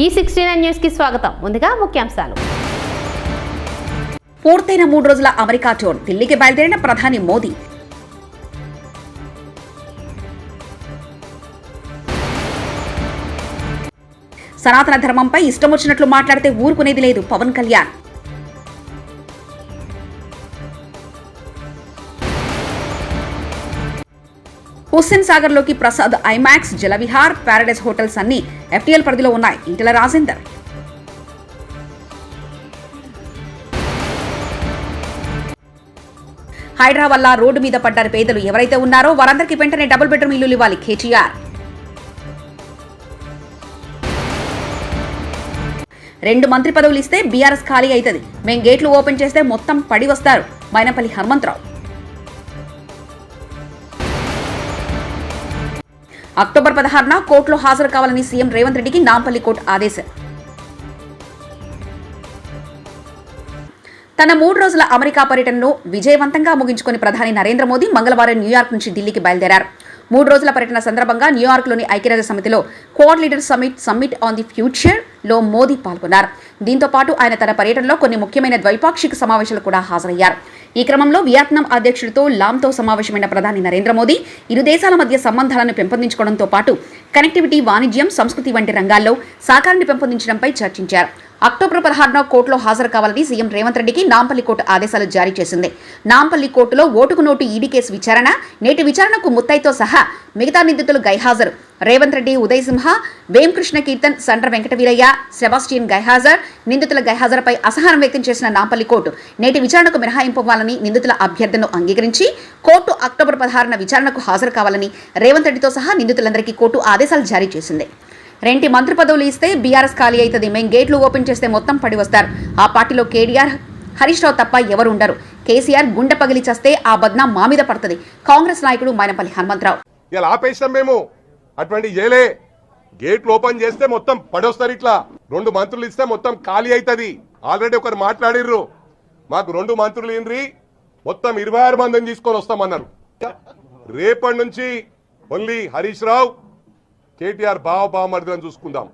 E69 news కి స్వాగతం. ముందుగా ముఖ్యాంశాలు. పూర్తయిన 3 రోజుల అమెరికా టూర్. ఢిల్లీకి బయలుదేరిన ప్రధాని మోదీ. సనాతన ధర్మంపై ఇష్టం వచ్చినట్లు మాట్లాడితే ఊరుకునేది లేదు పవన్ కళ్యాణ్. హుస్సేన్ సాగర్ లోకి Prasad, IMAX, Jalavihar, Paradise hotels అన్ని FTL పరిధిలో ఉన్నాయి. ఈటెల రాజేందర్. హైడ్రా వల్ల రోడ్డు మీద పడ్డారు పేదలు. ఎవరైతే ఉన్నారో వారందరికీ వెంటనే డబుల్ బెడ్రూమ్ ఇల్లులు ఇవ్వాలి కేటీఆర్. 2 మంత్రి పదవులు ఇస్తే బీఆర్ఎస్ ఖాళీ అవుతుంది. మేం గేట్లు ఓపెన్ చేస్తే మొత్తం పడి వస్తారు మైనంపల్లి హనుమంతరావు. అక్టోబర్ 16న కోర్టులో హాజరు కావాలని సీఎం రేవంత్ రెడ్డికి నాంపల్లి కోర్టు ఆదేశం. తన 3 రోజుల అమెరికా పర్యటనను విజయవంతంగా ముగించుకుని ప్రధాని నరేంద్ర మోదీ మంగళవారం న్యూయార్క్ నుంచి ఢిల్లీకి బయలుదేరారు. 3 రోజుల పర్యటన సందర్భంగా న్యూయార్క్లోని ఐక్యరాజ్య సమితిలో quad leader summit on the future లో మోదీ పాల్గొన్నారు. దీంతో పాటు ఆయన తన పర్యటనలో కొన్ని ముఖ్యమైన ద్వైపాక్షిక సమావేశాలు కూడా హాజరయ్యారు. ఈ క్రమంలో వియత్నాం అధ్యక్షుడితో లామ్తో సమావేశమైన ప్రధాని నరేంద్ర మోదీ ఇరు దేశాల మధ్య సంబంధాలను పెంపొందించుకోవడంతో పాటు కనెక్టివిటీ, వాణిజ్యం, సంస్కృతి వంటి రంగాల్లో సహకారాన్ని పెంపొందించడంపై చర్చించారు. అక్టోబర్ 16న కోర్టులో హాజరు కావాలని సీఎం రేవంత్ రెడ్డికి నాంపల్లి కోర్టు ఆదేశాలు జారీ చేసింది. నాంపల్లి కోర్టులో ఓటుకు నోటు ఈడీ కేసు విచారణ. నేటి విచారణకు ముత్తైతో సహా మిగతా నిందితులు గైహాజరు. రేవంత్ రెడ్డి, ఉదయ్ సింహ, వేంకృష్ణ కీర్తన్, సండ్ర వెంకటవీరయ్య, సెబాస్టియన్ గైహాజర్. నిందితుల గైహాజరుపై అసహనం వ్యక్తం చేసిన నాంపల్లి కోర్టు నేటి విచారణకు మినహాయింపు ఇవ్వాలని నిందితుల అభ్యర్థనను అంగీకరించి కోర్టు అక్టోబర్ 16న విచారణకు హాజరు కావాలని రేవంత్ రెడ్డితో సహా నిందితులందరికీ కోర్టు ఆదేశాలు జారీ చేసింది. 2 మంత్రి పదవులు ఇస్తే బీఆర్ఎస్ ఖాళీ అవుతుంది. మేం గేట్లు ఓపెన్ చేస్తే మొత్తం పడి వస్తారు. ఆ పార్టీలో కేటీఆర్, హరీష్ రావు తప్ప ఎవరు ఉండరు. కేసీఆర్ గుండె పగిలి చేస్తే ఆ బద్నా మా మీద పడుతుంది. కాంగ్రెస్ నాయకుడు మైనంపల్లి హనుమంతరావు. ఇలా ఆపేసాం మేము, అటువంటి చేయలే. గేట్లు ఓపెన్ చేస్తే మొత్తం పడొస్తారు. ఇట్లా 2 మంత్రులు ఇస్తే మొత్తం ఖాళీ అవుతుంది. ఆల్రెడీ ఒకరు మాట్లాడిర్రు, మాకు 2 మంత్రులు ఇన్రి మొత్తం 26 మందిని తీసుకొని వస్తామన్నారు. రేపటి నుంచి ఓన్లీ హరీష్ రావు, కేటీఆర్ బావమర్దులను చూసుకుందాం.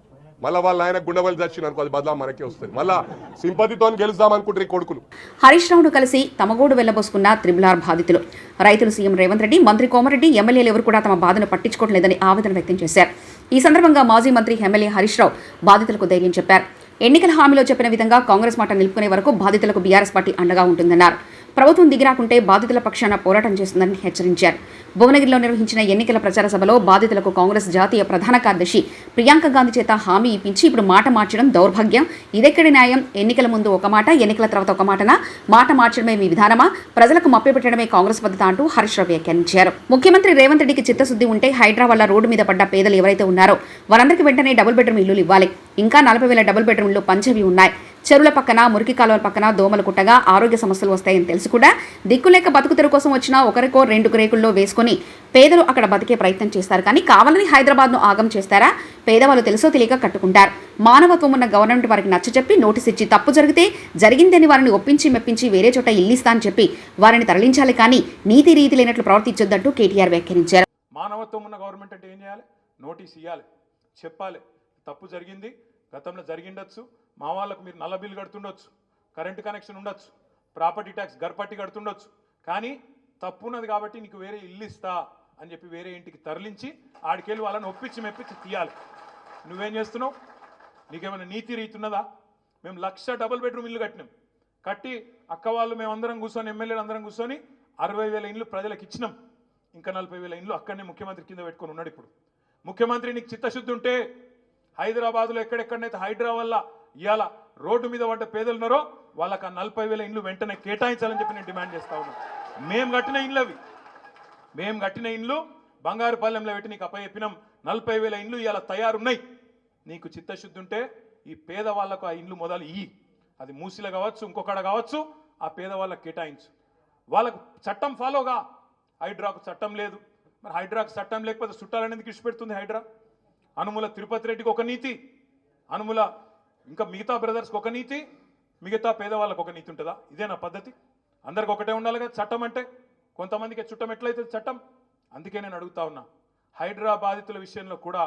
మళ్ళీ వాళ్ళ ఆయన గుండెవల్లి దర్శనం అనుకో, అది బదలా మనకే వస్తుంది. మళ్ళా సింపతితో గెలుద్దాం అనుకుంటారు కొడుకులు. హరీష్ రావును కలిసి తమగోడు వెళ్లబోసుకున్న త్రిబుల్ బాధితులు. రైతులు, సీఎం రేవంత్ రెడ్డి, మంత్రి కోమరెడ్డి, ఎమ్మెల్యేలు ఎవరు కూడా తమ బాధను పట్టించుకోవట్లేదని ఆవేదన వ్యక్తం చేశారు. ఈ సందర్భంగా మాజీ మంత్రి ఎమ్మెల్యే హరీష్ రావు బాధితులకు ధైర్యం చెప్పారు. ఎన్నికల హామీలో చెప్పిన విధంగా కాంగ్రెస్ మాట నిలుపుకునే వరకు బాధితులకు బీఆర్ఎస్ పార్టీ అండగా ఉంటుందన్నారు. ప్రభుత్వం దిగిరాకుంటే బాధితుల పక్షాన పోరాటం చేస్తుందని హెచ్చరించారు. భువనగిరిలో నిర్వహించిన ఎన్నికల ప్రచార సభలో బాధితులకు కాంగ్రెస్ జాతీయ ప్రధాన కార్యదర్శి ప్రియాంక గాంధీ చేత హామీ ఇప్పించి ఇప్పుడు మాట మార్చడం దౌర్భాగ్యం. ఇదెక్కడి న్యాయం? ఎన్నికల ముందు ఒక మాట, ఎన్నికల తర్వాత ఒక మాటనా? మాట మార్చడమే మీ విధానమా? ప్రజలకు మభ్యపెట్టడమే కాంగ్రెస్ పద్ధతి అంటూ హరీష్ రావు వ్యాఖ్యానించారు. ముఖ్యమంత్రి రేవంత్ రెడ్డికి చిత్తశుద్ధి ఉంటే హైడ్రా వల్ల రోడ్డు మీద పడ్డ పేదలు ఎవరైతే ఉన్నారో వారందరికీ వెంటనే డబుల్ బెడ్రూమ్ ఇల్లులు ఇవ్వాలి. ఇంకా 40,000 డబుల్ బెడ్రూమ్లు పంచవి ఉన్నాయి. చెరువుల పక్కన, మురికి కాలువల పక్కన దోమలు కుట్టగా ఆరోగ్య సమస్యలు వస్తాయని తెలిసి కూడా దిక్కులేక బతుకుతెరు కోసం వచ్చిన ఒకరికో 2 రేకుల్లో వేసుకుని పేదలు అక్కడ బతికే ప్రయత్నం చేస్తారు. కానీ కావాలని హైదరాబాద్ను ఆగం చేస్తారా? పేదవాళ్ళు తెలుసో తెలియక కట్టుకుంటారు. మానవత్వం ఉన్న గవర్నమెంట్ వారికి నచ్చచెప్పి నోటీస్ ఇచ్చి తప్పు జరిగితే జరిగిందని వారిని ఒప్పించి మెప్పించి వేరే చోట ఇల్లిస్తా అని చెప్పి వారిని తరలించాలి. కానీ నీతి రీతి లేనట్లు ప్రవర్తించొద్దంటూ కేటీఆర్ వ్యాఖ్యానించారు. మానవత్వం ఉన్న గవర్నమెంట్ అంటే ఏం చేయాలి? నోటీస్ ఇవ్వాలి, చెప్పాలి. తప్పు జరిగింది, గతంలో జరిగిండొచ్చు, మా వాళ్ళకు మీరు నల్ల బిల్లు కడుతుండొచ్చు, కరెంటు కనెక్షన్ ఉండొచ్చు, ప్రాపర్టీ ట్యాక్స్ గర్పట్టి కడుతుండొచ్చు. కానీ తప్పు ఉన్నది కాబట్టి నీకు వేరే ఇల్లు ఇస్తా అని చెప్పి వేరే ఇంటికి తరలించి ఆడికెళ్ళి వాళ్ళని ఒప్పించి మెప్పించి తీయాలి. నువ్వేం చేస్తున్నావు? నీకేమైనా నీతి రీతి ఉన్నదా? మేము 1,00,000 డబుల్ బెడ్రూమ్ ఇల్లు కట్టినాం. కట్టి అక్క వాళ్ళు మేమందరం కూర్చొని, ఎమ్మెల్యేలు అందరం కూర్చొని 60,000 ఇండ్లు ప్రజలకు ఇచ్చినాం. ఇంకా 40,000 ఇండ్లు అక్కడనే ముఖ్యమంత్రి కింద పెట్టుకొని ఉన్నాడు. ఇప్పుడు ముఖ్యమంత్రి నీకు చిత్తశుద్ధి ఉంటే హైదరాబాద్లో ఎక్కడెక్కడనైతే హైడ్రా వల్ల ఇవాళ రోడ్డు మీద పడ్డ పేదలు ఉన్నారో వాళ్ళకి ఆ 40,000 ఇండ్లు వెంటనే కేటాయించాలని చెప్పి నేను డిమాండ్ చేస్తా ఉన్నాను. మేము కట్టిన ఇండ్లు అవి, మేము కట్టిన ఇండ్లు బంగారుపాలెంలో పెట్టి నీకు అప్పచెప్పినాం. 40,000 ఇండ్లు ఇవాళ తయారున్నాయి. నీకు చిత్తశుద్ధి ఉంటే ఈ పేదవాళ్లకు ఆ ఇండ్లు మొదలు ఇయ్యి. అది మూసిలో కావచ్చు, ఇంకొకడ కావచ్చు, ఆ పేదవాళ్ళకు కేటాయించు. వాళ్ళకు చట్టం ఫాలోగా. హైడ్రాకు చట్టం లేదు. మరి హైడ్రాకు చట్టం లేకపోతే చుట్టాలనేది ఇచ్చిపెడుతుంది హైడ్రా. అనుముల తిరుపతి రెడ్డికి ఒక నీతి, అనుముల ఇంకా మిగతా బ్రదర్స్కి ఒక నీతి, మిగతా పేదవాళ్ళకు ఒక నీతి ఉంటుందా? ఇదేనా పద్ధతి? అందరికి ఒకటే ఉండాలి కదా చట్టం అంటే. కొంతమందికి చుట్టం ఎట్లయితే చట్టం. అందుకే నేను అడుగుతా ఉన్నా, హైడ్రా బాధితుల విషయంలో కూడా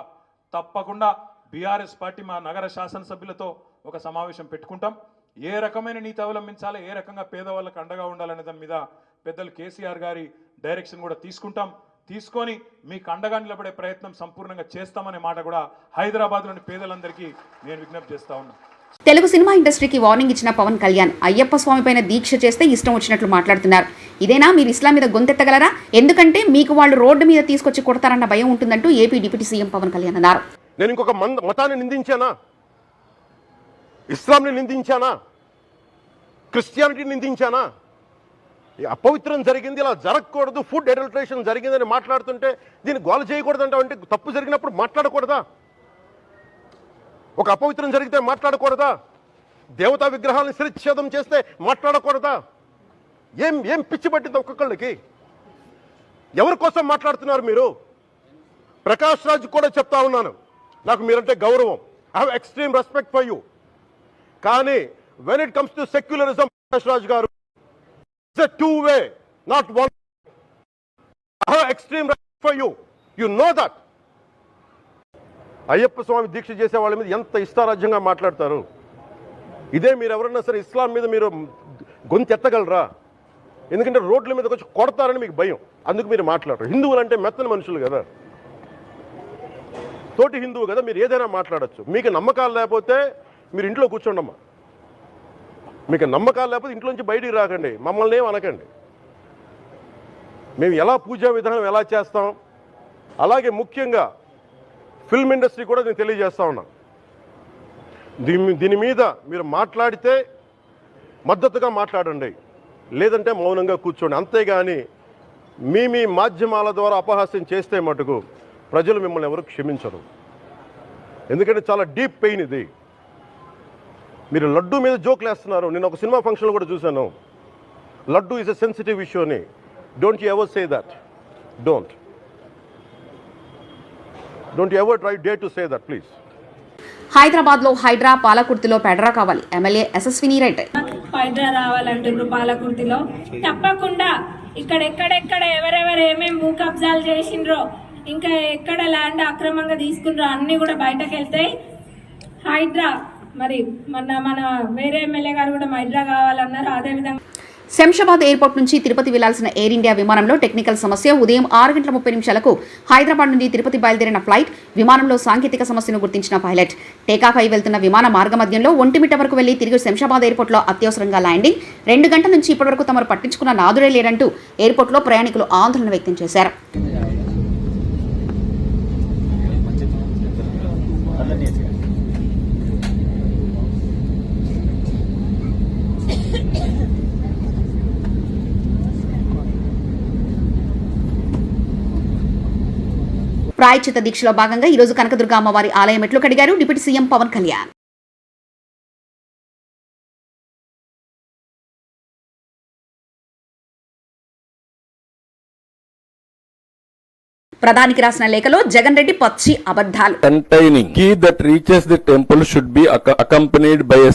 తప్పకుండా బీఆర్ఎస్ పార్టీ మా నగర శాసనసభ్యులతో ఒక సమావేశం పెట్టుకుంటాం. ఏ రకమైన నీతి అవలంబించాలి, ఏ రకంగా పేదవాళ్ళకు అండగా ఉండాలనే దాని మీద పెద్దలు కేసీఆర్ గారి డైరెక్షన్ కూడా తీసుకొని మీకు అండగా నిలబడే ప్రయత్నం సంపూర్ణంగా చేస్తామనే మాట కూడా హైదరాబాద్లోని పేదలందరికీ నేను విజ్ఞప్తి చేస్తా ఉన్నా. తెలుగు సినిమా ఇండస్ట్రీకి వార్నింగ్ ఇచ్చిన పవన్ కళ్యాణ్ అయ్యప్ప స్వామి పైన దీక్ష చేస్తే ఇష్టం వచ్చినట్లు మాట్లాడుతున్నారు. ఇదేనా మీరు ఇస్లాం మీద గొంతెత్తగలరా? ఎందుకంటే మీకు వాళ్ళు రోడ్డు మీద తీసుకొచ్చి కొడతారన్న భయం ఉంటుందంటూ AP deputy CM Pawan Kalyan అన్నారు. నేను ఇంకొక మతాన్ని నిందించానా? ఇస్లాంని నిందించానా? క్రిస్టియానిటీని నిందించానా? అపవిత్రం జరిగింది, ఇలా జరగకూడదు, ఫుడ్ అడల్టరేషన్ జరిగిందని మాట్లాడుతుంటే దీన్ని గోల చేయకూడదంటే అంటే తప్పు జరిగినప్పుడు మాట్లాడకూడదా? ఒక అపవిత్రం జరిగితే మాట్లాడకూడదా? దేవతా విగ్రహాలను శిరచ్ఛేదం చేస్తే మాట్లాడకూడదా? ఏం పిచ్చి పట్టింది ఒక్కొక్కళ్ళకి? ఎవరి కోసం మాట్లాడుతున్నారు మీరు? ప్రకాష్ రాజ్ కూడా చెప్తా ఉన్నాను, నాకు మీరంటే గౌరవం, I have extreme respect for you. కానీ when it comes to secularism, Prakash Raj garu, it's a two-way, not one. I have extreme respect for you. You know that. Ayyappa స్వామి దీక్ష చేసే వాళ్ళ మీద ఎంత ఇష్టారాజ్యంగా మాట్లాడతారు. ఇదే మీరు ఎవరన్నా సరే ఇస్లాం మీద మీరు గొంతెత్తగలరా? ఎందుకంటే రోడ్ల మీదకి వచ్చి కొడతారని మీకు భయం, అందుకు మీరు మాట్లాడరు. హిందువులు అంటే మెత్తని మనుషులు కదా, తోటి హిందువు కదా, మీరు ఏదైనా మాట్లాడచ్చు. మీకు నమ్మకాలు లేకపోతే మీరు ఇంట్లో కూర్చోండమ్మా. మీకు నమ్మకాలు లేకపోతే ఇంట్లోంచి బయటికి రాకండి, మమ్మల్ని ఏం అనకండి. మేము ఎలా పూజా విధానం ఎలా చేస్తాం, అలాగే ముఖ్యంగా ఫిల్మ్ ఇండస్ట్రీ కూడా నేను తెలియజేస్తా ఉన్నా. దీని మీద మీరు మాట్లాడితే మద్దతుగా మాట్లాడండి, లేదంటే మౌనంగా కూర్చోండి. అంతేగాని మీ మాధ్యమాల ద్వారా అపహాస్యం చేస్తే మటుకు ప్రజలు మిమ్మల్ని ఎవరు క్షమించరు. ఎందుకంటే చాలా డీప్ పెయిన్ ఇది. మీరు లడ్డూ మీద జోక్లు వేస్తున్నారు. నేను ఒక సినిమా ఫంక్షన్లో కూడా చూశాను, laddu is a sensitive issue అని. Don't you ever say that. Don't you ever try dare to say that please. హైదరాబాద్లో హైడ్రా, పాలకుర్తిలో పెడ్రా కావాలి. ఎమ్మెల్యే యశస్విని రెడ్డి. హైడ్రా రావాలంటున్నారు పాలకుర్తిలో. తప్పకుండా ఎక్కడెక్కడ ఎవరెవరు ఏమేమి భూ కబ్జాలు చేసిండ్రో, ఇంకా ఎక్కడ ల్యాండ్ అక్రమంగా తీసుకున్నారో అన్నీ కూడా బయటకు వెళ్తాయి. హైడ్రా మరి మన వేరే ఎమ్మెల్యే గారు కూడా హైడ్రా కావాలన్నారు. అదేవిధంగా శంషాబాద్ ఎయిర్పోర్ట్ నుంచి తిరుపతి వెళ్లాల్సిన ఎయిర్ ఇండియా విమానంలో టెక్నికల్ సమస్య. ఉదయం 6:30 హైదరాబాద్ నుండి తిరుపతి బయలుదేరిన ఫ్లైట్ విమానంలో సాంకేతిక సమస్యను గుర్తించిన పైలట్ టేకాఫ్ అయి వెళ్తున్న విమాన మార్గమధ్యంలో ఒంటిమిట్ట వరకు వెళ్లి తిరిగి శంషాబాద్ ఎయిర్పోర్ట్లో అత్యవసరంగా ల్యాండింగ్. 2 గంటల నుంచి ఇప్పటివరకు తమరు పట్టించుకున్న నాదుడే లేరంటూ ఎయిర్పోర్ట్లో ప్రయాణికులు ఆందోళన వ్యక్తం చేశారు. ప్రాయశ్చిత్త దీక్షలో భాగంగా ఈరోజు కనకదుర్గ అమ్మవారి ఆలయం మెట్లు కడిగారు డిప్యూటీ సీఎం పవన్ కళ్యాణ్. ప్రధానికి రాసిన లేఖలో జగన్ రెడ్డి పచ్చి అబద్ధాలు. Containing ghee that reaches the temple should be accompanied by a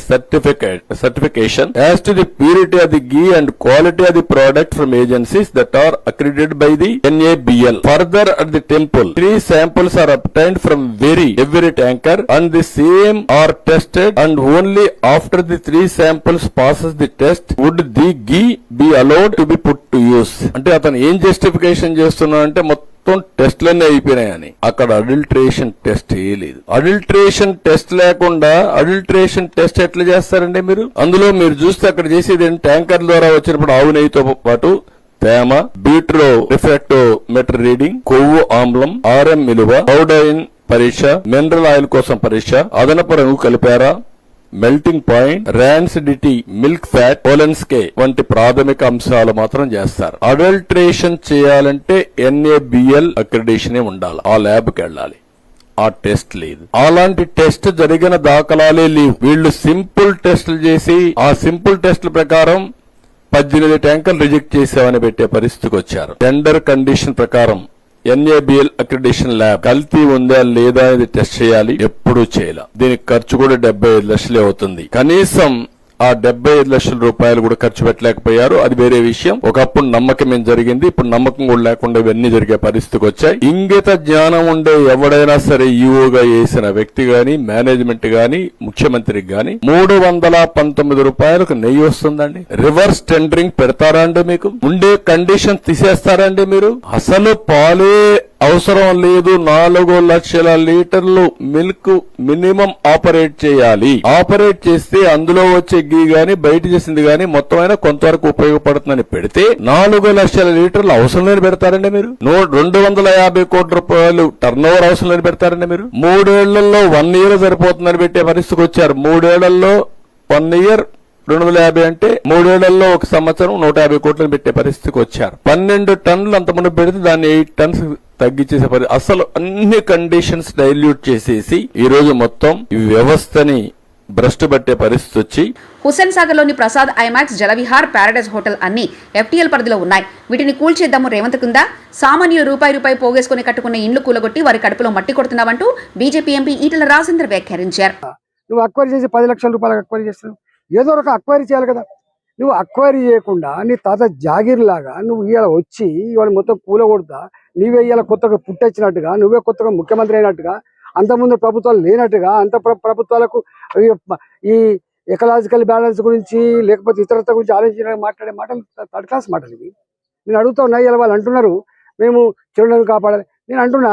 certification as to the purity of the ghee and quality of the product from agencies that are accredited by the NABL. Further, at the temple, 3 samples are obtained from every tanker and the same are tested, and only after the 3 samples passes the test would the ghee be allowed to be put to use. అంటే అతను ఏం justification చేస్తున్నా అంటే మొత్తం టెస్ట్లన్నీ అయిపోయినాయని. అక్కడ adulteration test లేదు. Adulteration test లేకుండా adulteration test ఎట్లా చేస్తారండి మీరు? అందులో మీరు చూస్తే అక్కడ చేసేది ట్యాంకర్ ద్వారా వచ్చినప్పుడు ఆవు నెయ్యితో పాటు తేమ, బీట్రో రిఫ్రాక్టోమీటర్ రీడింగ్, కొవ్వు ఆమ్లం, ఆర్ఎం విలువ, పౌడైన్ పరీక్ష, మినరల్ ఆయిల్ కోసం పరీక్ష, అదనపు రంగు కలిపారా, melting point, rancidity, milk fat, Polenske వంటి ప్రాథమిక అంశాలు మాత్రం చేస్తారు. అడల్ట్రేషన్ చేయాలంటే NABL అక్రిడేషన్ ఉండాలి. ఆ ల్యాబ్కి వెళ్ళాలి. ఆ టెస్ట్ లేదు. అలాంటి టెస్ట్ జరిగిన దాఖలాలే లేవు. వీళ్ళు సింపుల్ టెస్టులు చేసి ఆ సింపుల్ టెస్టుల ప్రకారం 18 ట్యాంకర్లు రిజెక్ట్ చేసామని పెట్టే పరిస్థితికి వచ్చారు. టెండర్ కండిషన్ ప్రకారం NABL అక్రిడేషన్ ల్యాబ్ కల్తీ ఉందా లేదా అనేది టెస్ట్ చేయాలి. ఎప్పుడూ చేయాలి. దీనికి ఖర్చు కూడా 75 లక్షలే అవుతుంది. కనీసం ఆ 75 లక్షల రూపాయలు కూడా ఖర్చు పెట్టలేకపోయారు. అది వేరే విషయం. ఒకప్పుడు నమ్మకం ఏం జరిగింది, ఇప్పుడు నమ్మకం కూడా లేకుండా ఇవన్నీ జరిగే పరిస్థితికి వచ్చాయి. ఇంగిత జ్ఞానం ఉండే ఎవడైనా సరే ఈఓగా వేసిన వ్యక్తి గాని, మేనేజ్మెంట్ గాని, ముఖ్యమంత్రికి గాని 319 రూపాయలకు నెయ్యి వస్తుందండి. రివర్స్ టెండరింగ్ పెడతారా అండి? మీకు ఉండే కండిషన్ తీసేస్తారండి మీరు? అసలు పాలే అవసరం లేదు. 4 లక్షల లీటర్లు మిల్క్ మినిమం ఆపరేట్ చేయాలి. ఆపరేట్ చేస్తే అందులో వచ్చే గీ గాని, బయట చేసింది గాని మొత్తం అయినా కొంతవరకు ఉపయోగపడుతుందని పెడితే 4 లక్షల లీటర్లు అవసరం లేని పెడతారండి మీరు? 250 కోట్ల రూపాయలు టర్న్ ఓవర్ అవసరం లేని పెడతారండి మీరు? 3 ఏళ్లలో 1 ఇయర్ సరిపోతుందని పెట్టే పరిస్థితికి వచ్చారు. 3 ఏళ్లలో 1 ఇయర్ 250 అంటే 3 ఏళ్లలో 1 సంవత్సరం 150 కోట్లను పెట్టే పరిస్థితికి వచ్చారు. 12 టన్నులు అంత ముందు పెడితే దాన్ని 8 టన్స్ తగ్గించేసే అసలు అన్ని కండిషన్స్ డైల్యూట్ చేసేసి ఈ రోజు మొత్తం ఈ వ్యవస్థని భ్రష్టు పట్టే పరిస్థితి వచ్చి హుస్సేన్ సాగర్ లోని Prasad IMAX, Jalavihar, Paradise hotel అన్ని FTL పరిధిలో ఉన్నాయి. వీటిని కూల్చేద్దాము రేవంత్ కింద. సామాన్యులు రూపాయి పోగేసుకుని కట్టుకున్న ఇండ్లు కూలగొట్టి వారి కడుపులో మట్టి కొడుతున్నావంటూ బీజేపీ ఎంపీ ఈటెల రాజేందర్ వ్యాఖ్యానించారు. నువ్వు అక్వైరీ చేసి 10 లక్షల రూపాయలకు అక్వైరీ చేస్తున్నావు. ఏదో ఒక అక్వైరీ చేయాలి కదా. నువ్వు అక్వైరీ చేయకుండా నీ తాత జాగీర్ లాగా నువ్వు ఇవాళ వచ్చి ఇవాళ మొత్తం కూలగొడతా, నీవే ఇవాళ కొత్తగా పుట్టొచ్చినట్టుగా, నువ్వే కొత్తగా ముఖ్యమంత్రి అయినట్టుగా, అంతకుముందు ప్రభుత్వాలు లేనట్టుగా, అంత ప్రభుత్వాలకు ఈ ఎకలాజికల్ బ్యాలెన్స్ గురించి లేకపోతే ఇతరత్వ గురించి ఆలోచించడానికి మాట్లాడే మాటలు థర్డ్ క్లాస్ మాటలు ఇవి. నేను అడుగుతా ఉన్నా, ఇలా వాళ్ళు అంటున్నారు మేము చెరువులను కాపాడాలి. నేను అంటున్నా,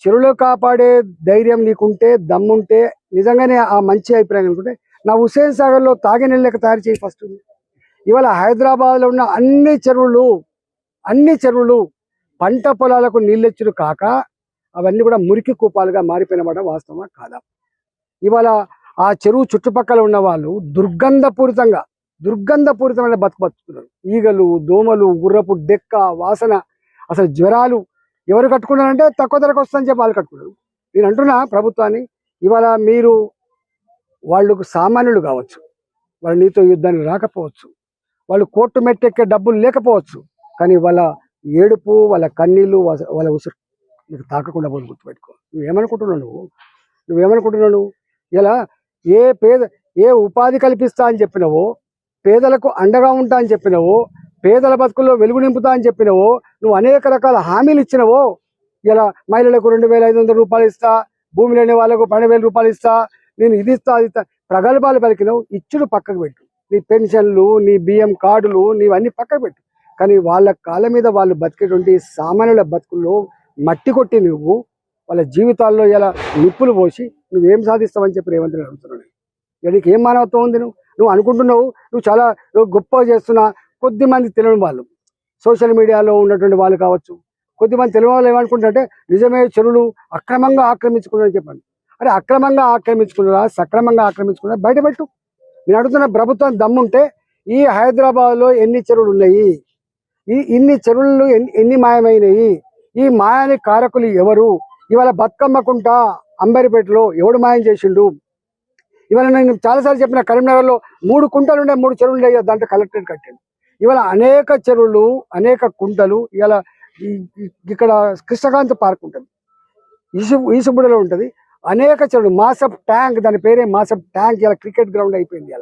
చెరువులు కాపాడే ధైర్యం నీకుంటే, దమ్ముంటే, నిజంగానే ఆ మంచి అభిప్రాయం అనుకుంటే నా హుస్సేన్ సాగర్ లో తాగే నీళ్ళు లెక్క తయారు చేసి ఫస్ట్. ఇవాళ హైదరాబాద్ లో ఉన్న అన్ని చెరువులు పంట పొలాలకు నీళ్ళెచ్చుడు కాక అవన్నీ కూడా మురికి కూపాలుగా మారిపోయినమాట వాస్తవమా కాదా? ఇవాళ ఆ చెరువు చుట్టుపక్కల ఉన్న వాళ్ళు దుర్గంధపూరితమైన బతుకుతున్నారు. ఈగలు, దోమలు, గుర్రపు డెక్క వాసన, అసలు జ్వరాలు. ఎవరు కట్టుకున్నారంటే తక్కువ ధరకు వస్తుందని చెప్పి వాళ్ళు కట్టుకున్నారు. నేను అంటున్నా ప్రభుత్వాన్ని, ఇవాళ మీరు వాళ్ళకు సామాన్యులు కావచ్చు, వాళ్ళు నీతో యుద్ధానికి రాకపోవచ్చు, వాళ్ళు కోర్టు మెట్టెక్కే డబ్బులు లేకపోవచ్చు, కానీ వాళ్ళ ఏడుపు, వాళ్ళ కన్నీళ్ళు, వాళ్ళ ఉసురు నీకు తాకకుండా పోయి గుర్తుపెట్టుకో. నువ్వేమనుకుంటున్నావు? ఇలా ఏ ఉపాధి కల్పిస్తా అని చెప్పినవో, పేదలకు అండగా ఉంటా అని చెప్పినవో, పేదల బతుకుల్లో వెలుగు నింపుతా అని చెప్పినవో, నువ్వు అనేక రకాల హామీలు ఇచ్చినవో, ఇలా మహిళలకు 2,500 రూపాయలు ఇస్తా, భూమి లేని వాళ్ళకు 12,000 రూపాయలు ఇస్తా, నేను ఇది ఇస్తా అది ఇస్తా, ప్రగల్భాలు పలికినవు. ఇచ్చుడు పక్కకు పెట్టు. నీ పెన్షన్లు, నీ బియ్యం కార్డులు, నీవన్నీ పక్కకు పెట్టు. కానీ వాళ్ళ కాళ్ళ మీద వాళ్ళు బతికేటువంటి సామాన్యుల బతుకుల్లో మట్టి కొట్టి నువ్వు వాళ్ళ జీవితాల్లో ఇలా నిప్పులు పోసి నువ్వేం సాధిస్తావని చెప్పి రేవంత్ రెడ్డి అడుగుతున్నాడు. నీకు ఏం మానవత్వం ఉంది? నువ్వు అనుకుంటున్నావు నువ్వు చాలా గొప్పగా చేస్తున్నా. కొద్దిమంది తెలియని వాళ్ళు, సోషల్ మీడియాలో ఉన్నటువంటి వాళ్ళు కావచ్చు, కొద్దిమంది తెలియని వాళ్ళు ఏమనుకుంటారంటే నిజమే చెరువులు అక్రమంగా ఆక్రమించుకున్నారని చెప్పాను. అరే అక్రమంగా ఆక్రమించుకున్నారా, సక్రమంగా ఆక్రమించుకున్నారా బయటపెట్టు. నేను అడుగుతున్న ప్రభుత్వం దమ్ముంటే ఈ హైదరాబాద్లో ఎన్ని చెరువులు ఉన్నాయి, ఇన్ని చెరువులు ఎన్ని మాయమైనవి, ఈ మాయానికి కారకులు ఎవరు? ఇవాళ బతుకమ్మకుంట అంబరిపేటలో ఎవడు మాయం చేసిండు? ఇవాళ నేను చాలాసార్లు చెప్పిన, కరీంనగర్లో 3 కుంటలు ఉండే 3 చెరువులు ఉండే, దాంట్లో కలెక్టరేట్ కట్టాను. ఇవాళ అనేక చెరువులు, అనేక కుంటలు. ఇవాళ ఇక్కడ కృష్ణకాంత్ పార్క్ ఉంటుంది, ఈసుబుడలో ఉంటుంది, అనేక చెరువులు. మాసప్ ట్యాంక్, దాని పేరే మాసప్ ట్యాంక్, ఇలా క్రికెట్ గ్రౌండ్ అయిపోయింది.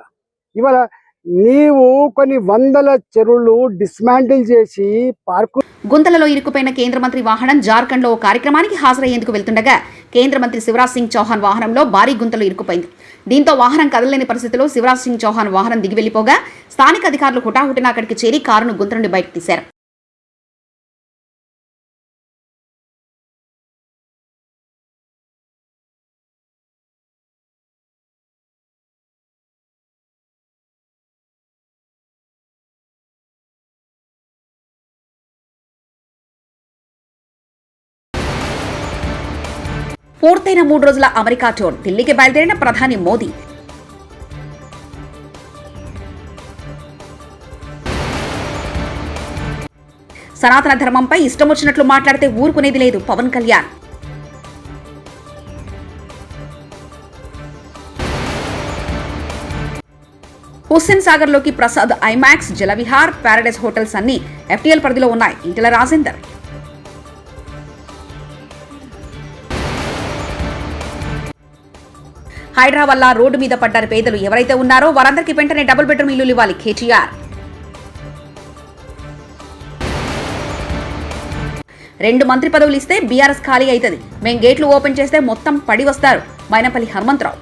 ఇవాళ నీవు కొన్ని వందల చెరువులు డిస్మాంటిల్ చేసి పార్కు. గుంతలలో ఇరుక్కుపోయిన కేంద్ర మంత్రి వాహనం జార్ఖండ్ లో ఓ కార్యక్రమానికి హాజరయ్యేందుకు వెళ్తుండగా కేంద్ర మంత్రి శివరాజ్ సింగ్ చౌహాన్ వాహనంలో భారీ గుంతలు ఇరుక్కుపోయింది. దీంతో వాహనం కదలలేని పరిస్థితిలో శివరాజ్ సింగ్ చౌహాన్ వాహనం దిగి వెళ్లిపోగా స్థానిక అధికారులు హుటాహుటిన అక్కడికి చేరి కారును గుంత నుండి బయటకు తీశారు. పూర్తయిన 3 రోజుల అమెరికా టూర్. ఢిల్లీకి బయలుదేరిన ప్రధాని మోదీ. సనాతన ధర్మంపై ఇష్టం వచ్చినట్లు మాట్లాడితే ఊరుకునేది లేదు పవన్ కళ్యాణ్. హుస్సేన్ సాగర్ లోకి Prasad IMAX, Jalavihar, Paradise hotels అన్ని FTL పరిధిలో ఉన్నాయి. ఈటెల రాజేందర్. హైడ్రా వల్ల రోడ్డు మీద పడ్డ పేదలు ఎవరైతే ఉన్నారో వారందరికీ వెంటనే డబుల్ బెడ్రూమ్ ఇల్లులు ఇవ్వాలి కేటీఆర్. 2 మంత్రి పదవులు ఇస్తే బీఆర్ఎస్ ఖాళీ అవుతుంది. మేం గేట్లు ఓపెన్ చేస్తే మొత్తం పడి వస్తారు. మైనంపల్లి హనుమంతరావు.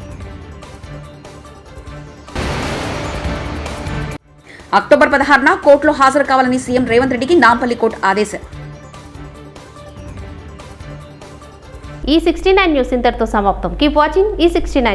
అక్టోబర్ 16న కోర్టులో హాజరు కావాలని సీఎం రేవంత్ రెడ్డికి నాంపల్లి కోర్టు ఆదేశం. ఈ 69 న్యూస్ ఇంతటితో సమాప్తం. కీప్ వాచింగ్ ఈ 69.